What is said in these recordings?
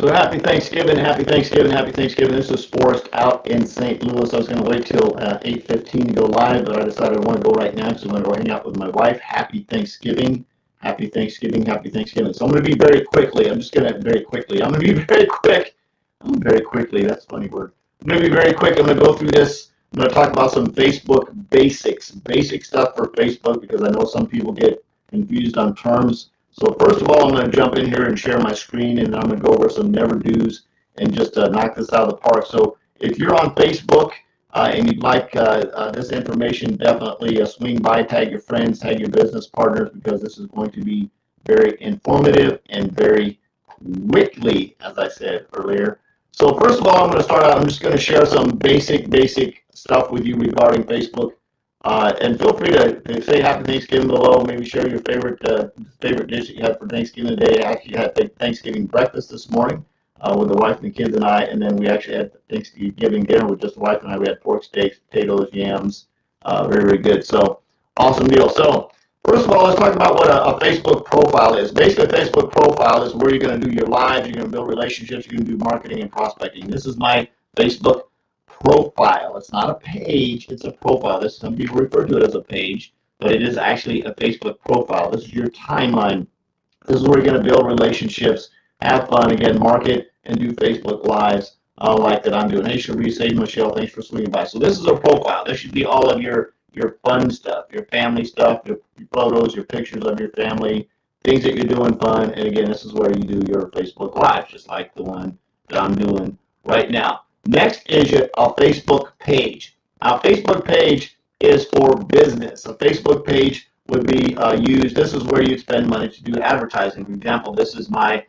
So happy Thanksgiving, happy Thanksgiving, happy Thanksgiving. This is Forrest out in St. Louis. I was going to wait till 8:15 to go live, but I decided I want to go right now because I'm going to go hang out with my wife. Happy Thanksgiving, happy Thanksgiving, happy Thanksgiving. So I'm going to be very quickly. I'm just going to very quickly. I'm going to be very quick. Very quickly. That's a funny word. I'm going to be very quick. I'm going to go through this. I'm going to talk about some Facebook basics, basic stuff for Facebook because I know some people get confused on terms. So first of all, I'm going to jump in here and share my screen, and I'm going to go over some never do's and just knock this out of the park. So if you're on Facebook and you'd like this information, definitely swing by, tag your friends, tag your business partners, because this is going to be very informative and very quickly, as I said earlier. So first of all, I'm going to start out. I'm just going to share some basic stuff with you regarding Facebook. And feel free to say happy Thanksgiving below. Maybe share your favorite dish that you had for Thanksgiving today. I actually had Thanksgiving breakfast this morning with the wife and the kids and I, and then we actually had Thanksgiving dinner with just the wife and I. We had pork steaks, potatoes, yams. Very good. So awesome deal. So first of all, let's talk about what a Facebook profile is. Basically, a Facebook profile is where you're going to do your lives, you're going to build relationships, you're going to do marketing and prospecting. This is my Facebook profile. It's not a page, it's a profile. This, some people refer to it as a page, but it is actually a Facebook profile. This is your timeline. This is where you're going to build relationships, have fun, again, market, and do Facebook Lives like that I'm doing. Hey, Cherise, hey, Michelle, thanks for swinging by. So this is a profile. This should be all of your fun stuff, your family stuff, your photos, your pictures of your family, things that you're doing fun. And again, this is where you do your Facebook Live, just like the one that I'm doing right now. Next is a Facebook page. Now, a Facebook page is for business. A Facebook page would be used. This is where you spend money to do advertising. For example, this is my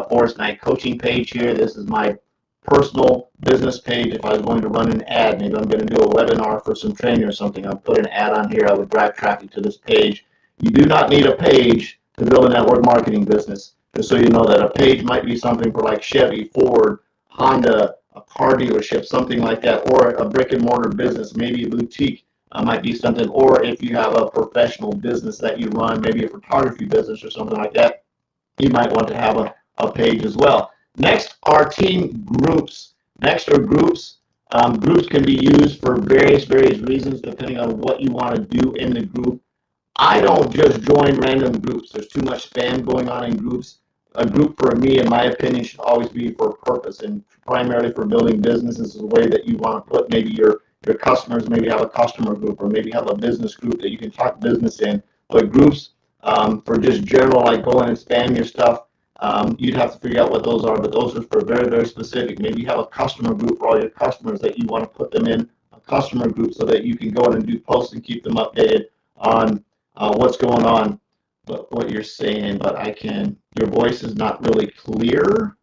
Forrest Knight coaching page here. This is my personal business page. If I was going to run an ad, maybe I'm going to do a webinar for some training or something, I'll put an ad on here. I would drive traffic to this page. You do not need a page to build a network marketing business. Just so you know that a page might be something for like Chevy, Ford, Honda, a car dealership, something like that, or a brick and mortar business, maybe a boutique might be something, or if you have a professional business that you run, maybe a photography business or something like that, you might want to have a page as well. Next are team groups. Next are groups. Groups can be used for various reasons depending on what you want to do in the group. I don't just join random groups. There's too much spam going on in groups. A group for me, in my opinion, should always be for a purpose and primarily for building businesses is a way that you want to put maybe your customers, maybe have a customer group or maybe have a business group that you can talk business in. But groups for just general, like go in and spam your stuff, you'd have to figure out what those are, but those are for very specific. Maybe you have a customer group for all your customers that you want to put them in a customer group so that you can go in and do posts and keep them updated on what's going on, but what you're saying, but your voice is not really clear.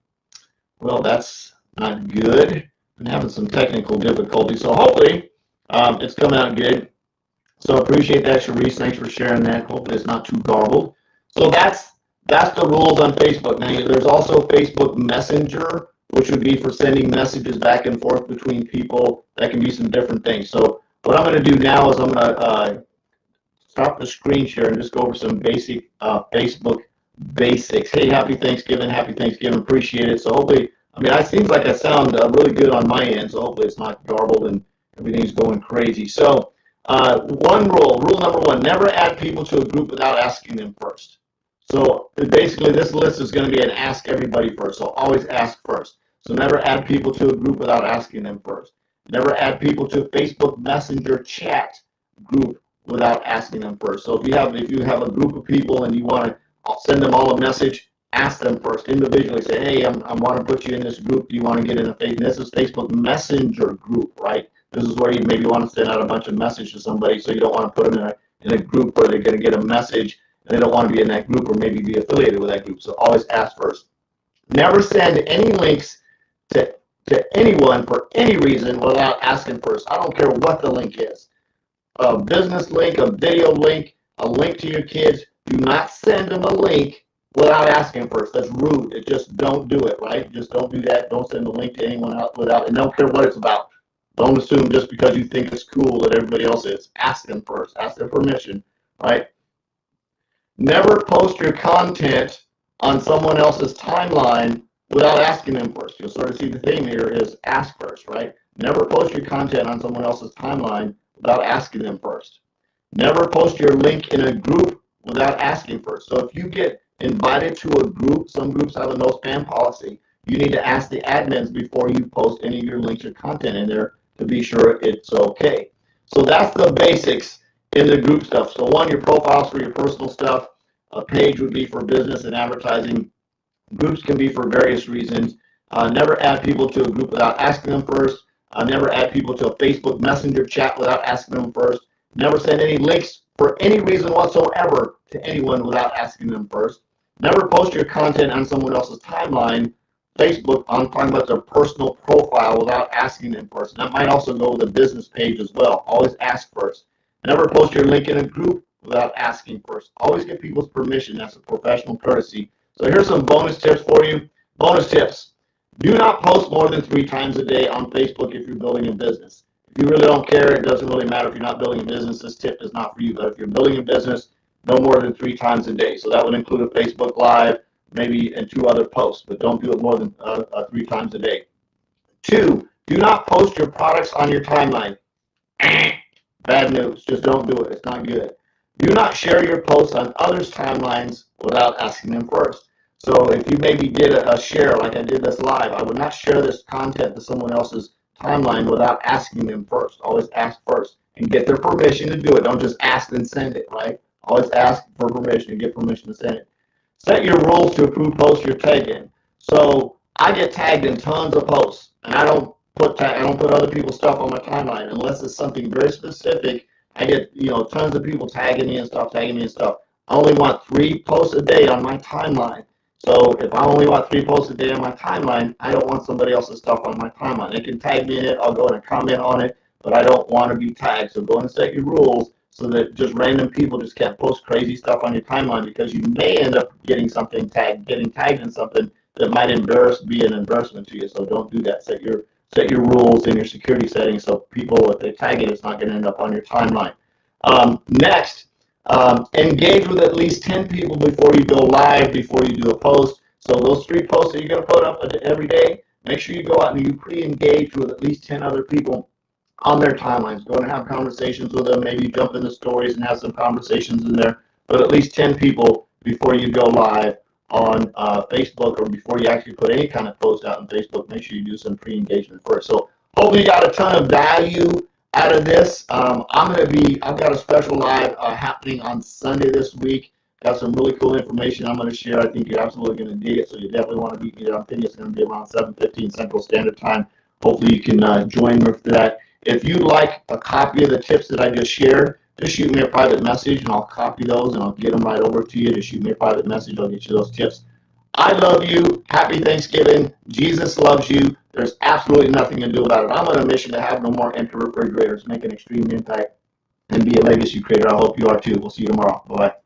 Well, that's not good. I'm having some technical difficulties, so hopefully it's coming out good. So appreciate that, Cherise. Thanks for sharing that. Hopefully it's not too garbled. So that's the rules on Facebook. Now, there's also Facebook Messenger, which would be for sending messages back and forth between people. That can be some different things. So what I'm going to do now is I'm going to stop the screen share and just go over some basic Facebook basics. Hey, happy Thanksgiving, appreciate it. So hopefully, it seems like I sound really good on my end, so hopefully it's not garbled and everything's going crazy. So rule number one, never add people to a group without asking them first. So basically this list is going to be an ask everybody first, so always ask first. So never add people to a group without asking them first. Never add people to a Facebook Messenger chat group without asking them first. So if you have a group of people and you want to send them all a message, ask them first individually. Say, hey, I want to put you in this group. Do you want to get in a Facebook? This is Facebook Messenger group, right? This is where you maybe want to send out a bunch of messages to somebody, so you don't want to put them in a group where they're going to get a message and they don't want to be in that group or maybe be affiliated with that group. So always ask first. Never send any links to anyone for any reason without asking first. I don't care what the link is. A business link, a video link, a link to your kids. Do not send them a link without asking first. That's rude. Just don't do it, right? Just don't do that. Don't send a link to anyone else without, and don't care what it's about. Don't assume just because you think it's cool that everybody else is. Ask them first. Ask their permission, right? Never post your content on someone else's timeline without asking them first. You'll sort of see the theme here is ask first, right? Never post your content on someone else's timeline without asking them first. Never post your link in a group without asking first. So if you get invited to a group, some groups have a no spam policy. You need to ask the admins before you post any of your links or content in there to be sure it's okay. So that's the basics in the group stuff. So one, your profiles for your personal stuff. A page would be for business and advertising. Groups can be for various reasons. Never add people to a group without asking them first. Never add people to a Facebook Messenger chat without asking them first. Never send any links for any reason whatsoever to anyone without asking them first. Never post your content on someone else's timeline, Facebook, I'm talking about their personal profile without asking them first. And that might also go with a business page as well. Always ask first. Never post your link in a group without asking first. Always get people's permission. That's a professional courtesy. So here's some bonus tips for you. Bonus tips. Do not post more than 3 times a day on Facebook if you're building a business. If you really don't care, it doesn't really matter if you're not building a business. This tip is not for you. But if you're building a business, no more than 3 times a day. So that would include a Facebook Live, maybe, and 2 other posts. But don't do it more than 3 times a day. 2, do not post your products on your timeline. Bad news. Just don't do it. It's not good. Do not share your posts on others' timelines without asking them first. So if you maybe did a share, like I did this live, I would not share this content to someone else's timeline without asking them first. Always ask first and get their permission to do it. Don't just ask and send it, right? Always ask for permission and get permission to send it. Set your rules to approve posts you're tagged in. So I get tagged in tons of posts, and I don't put other people's stuff on my timeline unless it's something very specific. I get tons of people tagging me and stuff. I only want 3 posts a day on my timeline. So if I only want 3 posts a day on my timeline, I don't want somebody else's stuff on my timeline. They can tag me in it. I'll go in and comment on it, but I don't want to be tagged. So go and set your rules so that just random people just can't post crazy stuff on your timeline, because you may end up getting tagged in something that might be an embarrassment to you. So don't do that. Set your rules in your security settings so people, if they tag it, it's not going to end up on your timeline. Next, engage with at least 10 people before you go live, before you do a post. So those 3 posts that you're going to put up every day, make sure you go out and you pre-engage with at least 10 other people on their timelines. Go and have conversations with them. Maybe jump into stories and have some conversations in there. But at least 10 people before you go live on Facebook, or before you actually put any kind of post out on Facebook. Make sure you do some pre-engagement first. So hopefully you got a ton of value out of this. I've got a special live happening on Sunday this week. Got some really cool information I'm going to share. I think you're absolutely going to dig it, so you definitely want to be there. I'm thinking it's going to be around 7:15 Central Standard Time. Hopefully you can join me for that. If you'd like a copy of the tips that I just shared, just shoot me a private message and I'll copy those and I'll get them right over to you. Just shoot me a private message. I'll get you those tips. I love you. Happy Thanksgiving. Jesus loves you. There's absolutely nothing to do about it. I'm on a mission to have no more empty refrigerators, make an extreme impact, and be a legacy creator. I hope you are too. We'll see you tomorrow. Bye-bye.